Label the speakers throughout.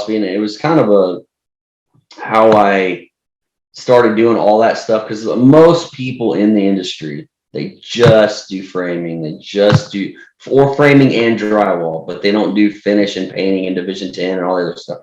Speaker 1: philosophy, and it was kind of how I started doing all that stuff, because most people in the industry, they just do framing, they just do or framing and drywall, but they don't do finish and painting in Division 10 and all the other stuff.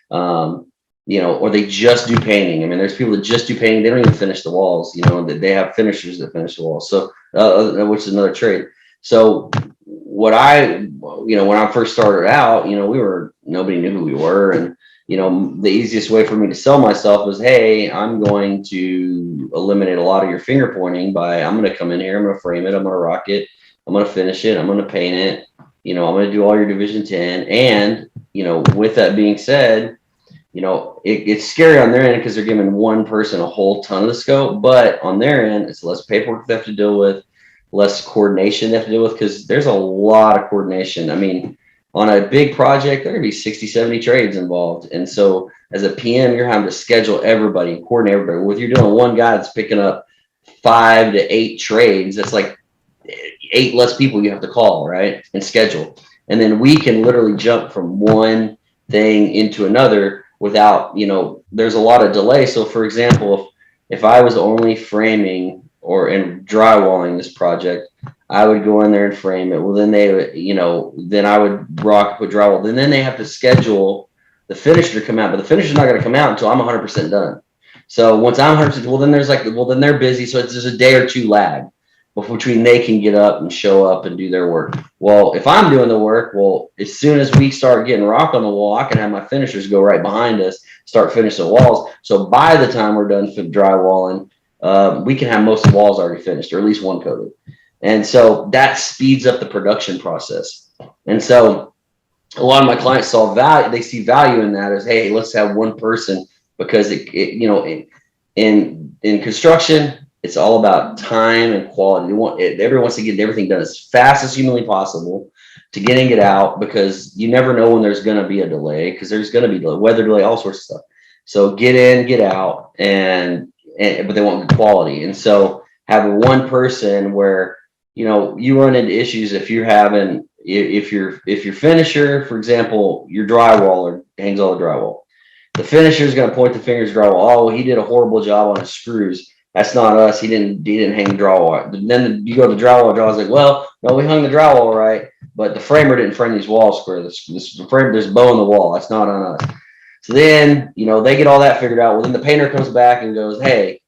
Speaker 1: Or they just do painting. I mean, there's people that just do painting, they don't even finish the walls, they have finishers that finish the walls. So which is another trade. So when I first started out, nobody knew who we were. And the easiest way for me to sell myself was, hey, I'm going to eliminate a lot of your finger pointing I'm going to come in here, I'm going to frame it, I'm going to rock it, I'm going to finish it, I'm going to paint it, I'm going to do all your Division 10. And, with that being said, it's scary on their end because they're giving one person a whole ton of the scope, but on their end, it's less paperwork they have to deal with, less coordination they have to deal with, because there's a lot of coordination. I mean, on a big project, there could be 60, 70 trades involved. And so as a PM, you're having to schedule everybody and coordinate everybody. With you're doing one guy that's picking up 5 to 8 trades, that's like 8 less people you have to call, right? And schedule. And then we can literally jump from one thing into another without, there's a lot of delay. So for example, if I was only framing and drywalling this project, I would go in there and frame it. Well, then then I would put drywall. And then they have to schedule the finisher to come out, but the finisher's not going to come out until I'm 100% done. So once I'm 100%, then they're busy. So it's just a day or two lag between they can get up and show up and do their work. Well, if I'm doing the work, as soon as we start getting rock on the wall, I can have my finishers go right behind us, start finishing the walls. So by the time we're done drywalling, we can have most of the walls already finished, or at least one coated. And so that speeds up the production process. And so a lot of my clients saw value. They see value in that as, hey, let's have one person, because in construction, it's all about time and quality. Everyone wants to get everything done as fast as humanly possible to get out, because you never know when there's going to be a delay, because there's going to be weather delay, all sorts of stuff. So get in, get out, but they want good quality. And so having one person where, you run into issues if your finisher, for example, your drywaller hangs all the drywall. The finisher is going to point the fingers drywall. Oh, he did a horrible job on his screws. That's not us. He didn't hang the drywall. Then you go to drywall's like, well, no, we hung the drywall right, but the framer didn't frame these walls square. The frame, there's a bow in the wall. That's not on us. So then, they get all that figured out. Well, then the painter comes back and goes, hey,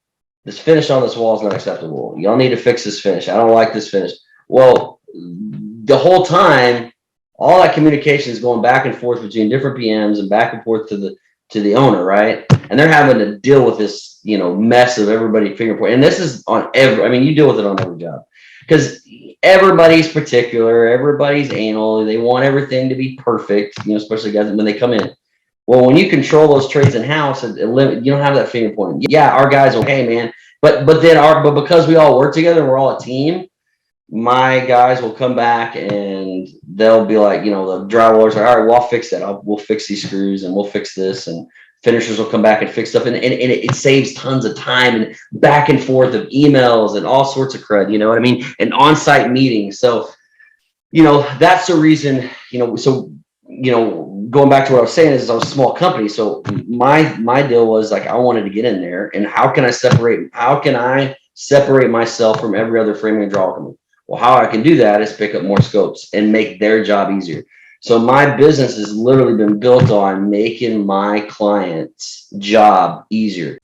Speaker 1: this finish on this wall is not acceptable. Y'all need to fix this finish. I don't like this finish. Well, the whole time, all that communication is going back and forth between different PMs and back and forth to the owner, right? And they're having to deal with this, mess of everybody finger point. And this is on you deal with it on every job, because everybody's particular, everybody's anal. They want everything to be perfect, especially guys when they come in. Well, when you control those trades in house, you don't have that finger pointing. Yeah, our guys are okay, man. But because we all work together and we're all a team, my guys will come back and they'll be like, the drywallers are, all right, well, I'll fix that. We'll fix these screws and we'll fix this, and finishers will come back and fix stuff, and it saves tons of time and back and forth of emails and all sorts of crud. You know what I mean? And on-site meetings. So, that's the reason. Going back to what I was saying is I was a small company. So my deal was like, I wanted to get in there, and how can I separate myself from every other framing and draw company? Well, how I can do that is pick up more scopes and make their job easier. So my business has literally been built on making my clients' job easier.